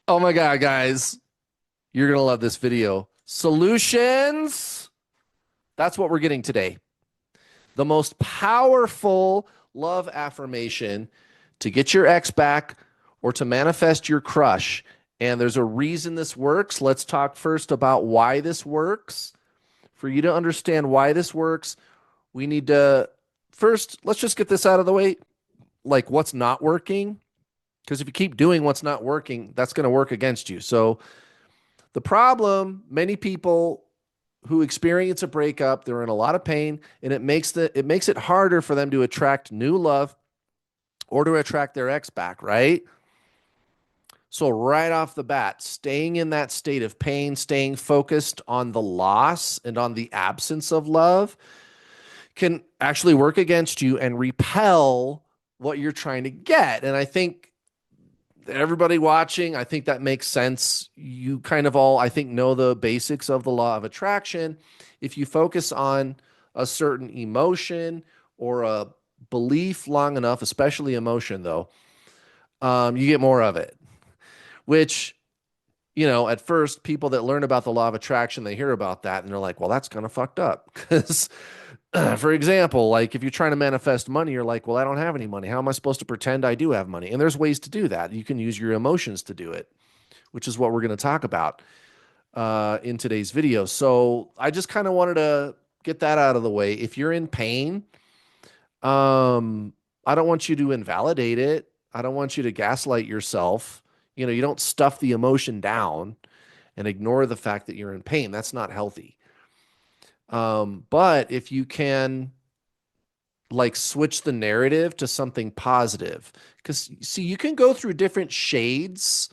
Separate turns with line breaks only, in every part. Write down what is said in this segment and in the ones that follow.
Oh my God, guys, you're going to love this video. Solutions. That's what we're getting today. The most powerful love affirmation to get your ex back or to manifest your crush. And there's a reason this works. Let's talk first about why this works. For you to understand why this works, we need to first, let's just get this out of the way. Like what's not working. Because if you keep doing what's not working, that's going to work against you. So, the problem, many people who experience a breakup, they're in a lot of pain, and it makes it harder for them to attract new love or to attract their ex back, right? So right off the bat, staying in that state of pain, staying focused on the loss and on the absence of love can actually work against you and repel what you're trying to get. And I think everybody watching, I think that makes sense. You kind of all, I think, know the basics of the law of attraction. If you focus on a certain emotion or a belief long enough, especially emotion, though, you get more of it. Which, at first, people that learn about the law of attraction, they hear about that and they're like, well, that's kind of fucked up. Because, for example, like if you're trying to manifest money, you're like, well, I don't have any money. How am I supposed to pretend I do have money? And there's ways to do that. You can use your emotions to do it, which is what we're going to talk about in today's video. So I just kind of wanted to get that out of the way. If you're in pain, I don't want you to invalidate it. I don't want you to gaslight yourself. You don't stuff the emotion down and ignore the fact that you're in pain. That's not healthy. But if you can like switch the narrative to something positive, because see, you can go through different shades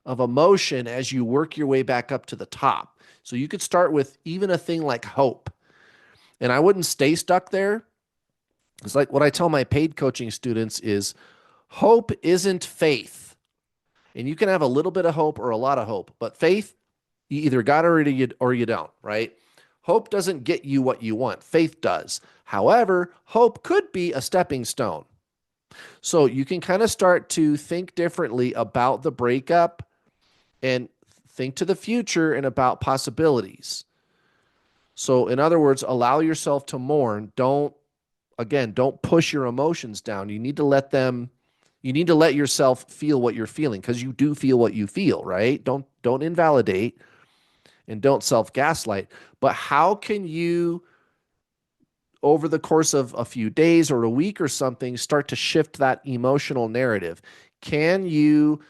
of emotion as you work your way back up to the top. So you could start with even a thing like hope. And I wouldn't stay stuck there. It's like what I tell my paid coaching students is hope isn't faith. And you can have a little bit of hope or a lot of hope, but faith, you either got it or you don't, right? Hope doesn't get you what you want. Faith does. However, hope could be a stepping stone. So you can kind of start to think differently about the breakup and think to the future and about possibilities. So, in other words, allow yourself to mourn. Don't push your emotions down. You need to let yourself feel what you're feeling because you do feel what you feel, right? Don't invalidate and don't self-gaslight. But how can you over the course of a few days or a week or something start to shift that emotional narrative? Can you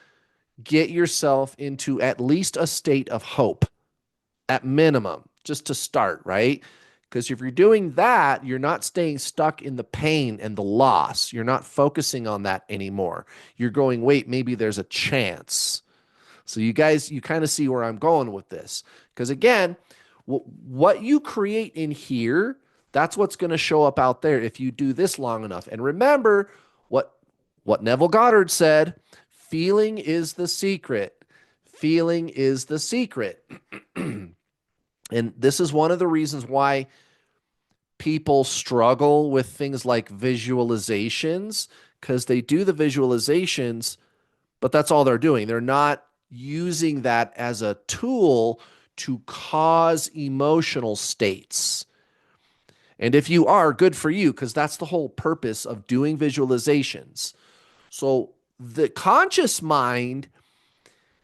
get yourself into at least a state of hope at minimum, just to start, right? Because if you're doing that, you're not staying stuck in the pain and the loss. You're not focusing on that anymore. You're going, wait, maybe there's a chance. So you guys, you kind of see where I'm going with this. Because again, what you create in here, that's what's going to show up out there if you do this long enough. And remember what Neville Goddard said, feeling is the secret. Feeling is the secret. And this is one of the reasons why people struggle with things like visualizations, because they do the visualizations, but that's all they're doing. They're not using that as a tool to cause emotional states. And if you are, good for you, because that's the whole purpose of doing visualizations. So the conscious mind,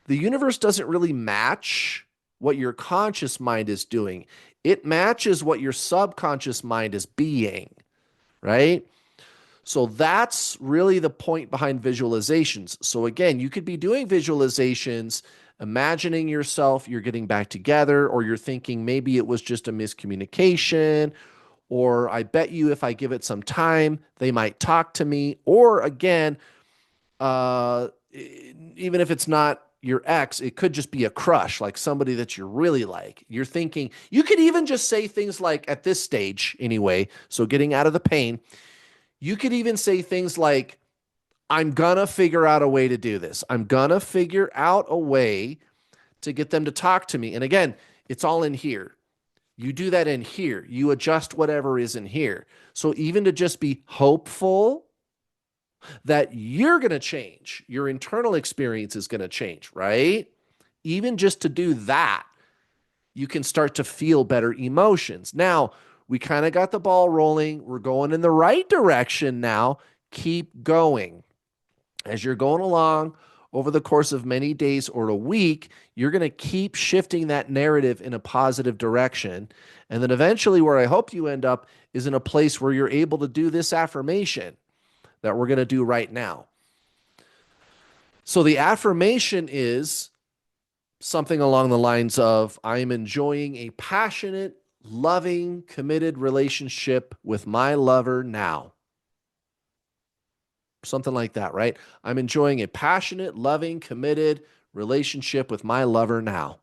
the universe doesn't really match what your conscious mind is doing. It matches what your subconscious mind is being, right? So that's really the point behind visualizations. So again, you could be doing visualizations, imagining yourself, you're getting back together, or you're thinking maybe it was just a miscommunication, or I bet you if I give it some time, they might talk to me. Or again, even if it's not your ex, it could just be a crush, like somebody that you're really like. You're thinking, you could even just say things like, at this stage anyway, so getting out of the pain, you could even say things like, I'm gonna figure out a way to do this. I'm gonna figure out a way to get them to talk to me. And again, it's all in here. You do that in here. You adjust whatever is in here. So even to just be hopeful that you're going to change. Your internal experience is going to change, right? Even just to do that, you can start to feel better emotions. Now, we kind of got the ball rolling. We're going in the right direction now. Keep going. As you're going along over the course of many days or a week, you're going to keep shifting that narrative in a positive direction. And then eventually, where I hope you end up is in a place where you're able to do this affirmation that we're going to do right now. So the affirmation is something along the lines of, I am enjoying a passionate, loving, committed relationship with my lover now. Something like that, right? I'm enjoying a passionate, loving, committed relationship with my lover now.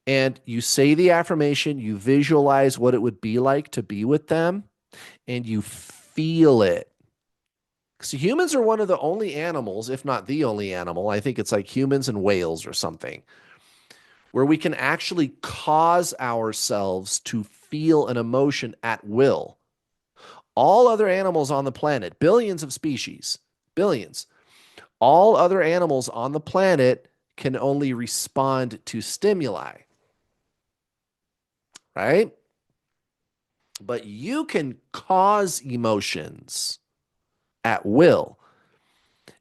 And you say the affirmation, you visualize what it would be like to be with them, and you feel it. So humans are one of the only animals, if not the only animal, I think it's like humans and whales or something, where we can actually cause ourselves to feel an emotion at will. All other animals on the planet, billions of species, billions, all other animals on the planet can only respond to stimuli, right? But you can cause emotions at will.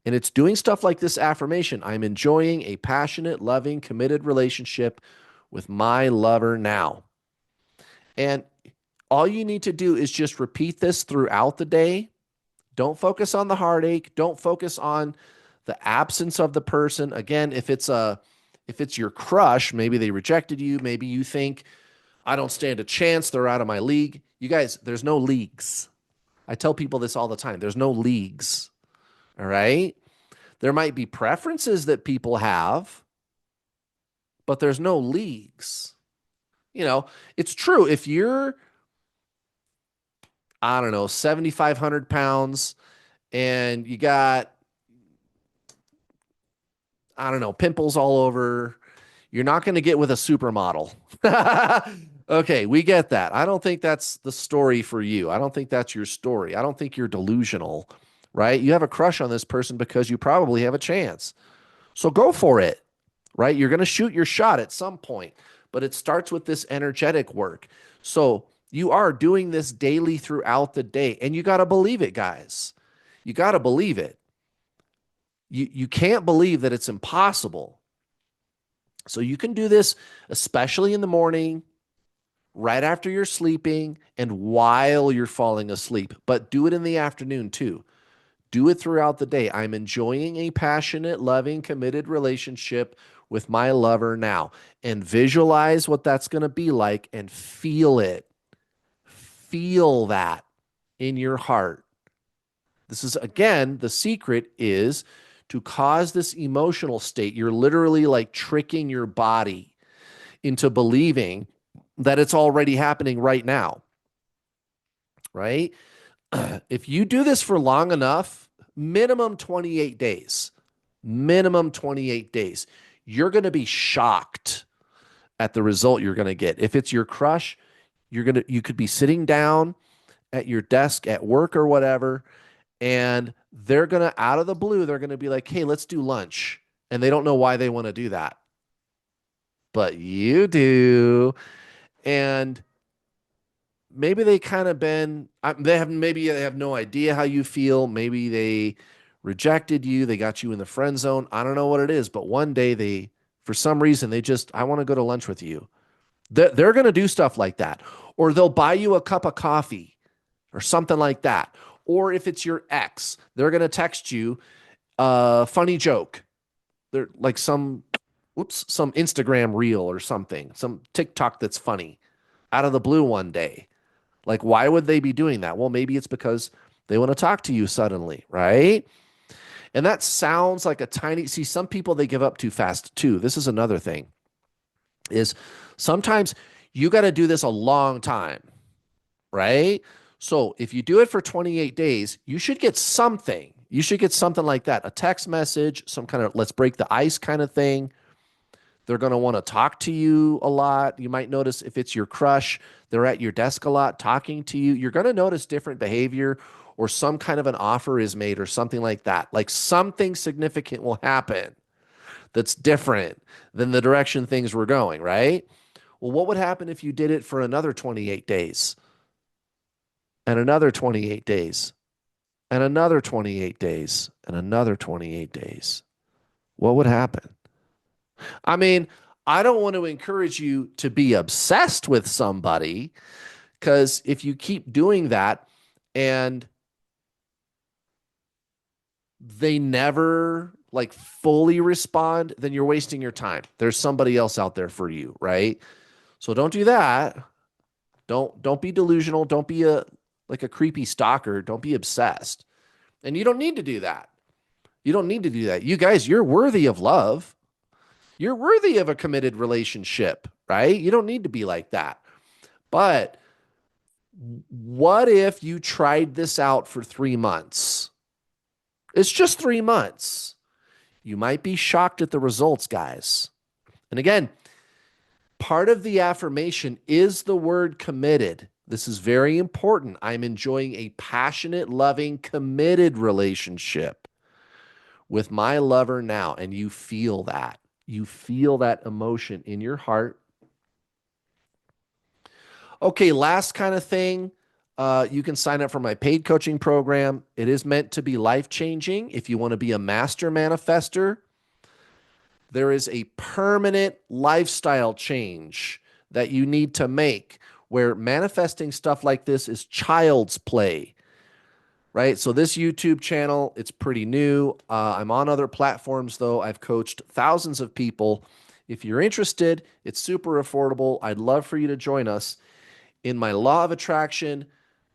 And it's doing stuff like this affirmation. I'm enjoying a passionate, loving, committed relationship with my lover now. And all you need to do is just repeat this throughout the day. Don't focus on the heartache. Don't focus on the absence of the person. Again, if it's your crush, maybe they rejected you, maybe you think I don't stand a chance, they're out of my league. You guys, there's no leagues. I tell people this all the time. There's no leagues. All right? There might be preferences that people have, but there's no leagues. You know, it's true. If you're, I don't know, 7,500 pounds and you got, I don't know, pimples all over, you're not going to get with a supermodel. Okay, we get that. I don't think that's the story for you. I don't think that's your story. I don't think you're delusional, right? You have a crush on this person because you probably have a chance. So go for it, right? You're going to shoot your shot at some point, but it starts with this energetic work. So you are doing this daily throughout the day, and you got to believe it, guys. You got to believe it. You can't believe that it's impossible. So you can do this, especially in the morning, right after you're sleeping, and while you're falling asleep, but do it in the afternoon too. Do it throughout the day. I'm enjoying a passionate, loving, committed relationship with my lover now. And visualize what that's going to be like and feel it. Feel that in your heart. This is, again, the secret is to cause this emotional state. You're literally like tricking your body into believing that it's already happening right now, right? If you do this for long enough, minimum 28 days, minimum 28 days, you're going to be shocked at the result you're going to get. If it's your crush, you could be sitting down at your desk at work or whatever, and they're going to, out of the blue, they're going to be like, hey, let's do lunch. And they don't know why they want to do that. But you do. And maybe they kind of been, maybe they have no idea how you feel. Maybe they rejected you. They got you in the friend zone. I don't know what it is, but one day for some reason, I want to go to lunch with you. They're going to do stuff like that. Or they'll buy you a cup of coffee or something like that. Or if it's your ex, they're going to text you a funny joke. They're like some Instagram reel or something, some TikTok that's funny out of the blue one day. Like, why would they be doing that? Well, maybe it's because they want to talk to you suddenly, right? And that sounds like see, some people, they give up too fast too. This is another thing, is sometimes you got to do this a long time, right? So if you do it for 28 days, you should get something. You should get something like that, a text message, some kind of let's break the ice kind of thing. They're going to want to talk to you a lot. You might notice if it's your crush, they're at your desk a lot talking to you. You're going to notice different behavior, or some kind of an offer is made or something like that. Like something significant will happen that's different than the direction things were going, right? Well, what would happen if you did it for another 28 days and another 28 days and another 28 days and another 28 days? What would happen? I mean, I don't want to encourage you to be obsessed with somebody because if you keep doing that and they never like fully respond, then you're wasting your time. There's somebody else out there for you, right? So don't do that. Don't be delusional. Don't be a like a creepy stalker. Don't be obsessed. And you don't need to do that. You don't need to do that. You guys, you're worthy of love. You're worthy of a committed relationship, right? You don't need to be like that. But what if you tried this out for 3 months? It's just 3 months. You might be shocked at the results, guys. And again, part of the affirmation is the word committed. This is very important. I'm enjoying a passionate, loving, committed relationship with my lover now. And you feel that. You feel that emotion in your heart. Okay, last kind of thing. You can sign up for my paid coaching program. It is meant to be life changing. If you want to be a master manifester, there is a permanent lifestyle change that you need to make where manifesting stuff like this is child's play, right? So this YouTube channel, it's pretty new. I'm on other platforms though. I've coached thousands of people. If you're interested, it's super affordable. I'd love for you to join us in my Law of Attraction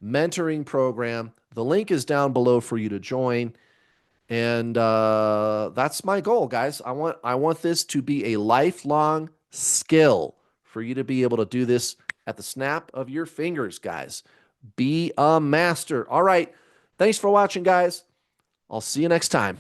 mentoring program. The link is down below for you to join. And that's my goal, guys. I want this to be a lifelong skill for you to be able to do this at the snap of your fingers, guys. Be a master. All right. Thanks for watching, guys. I'll see you next time.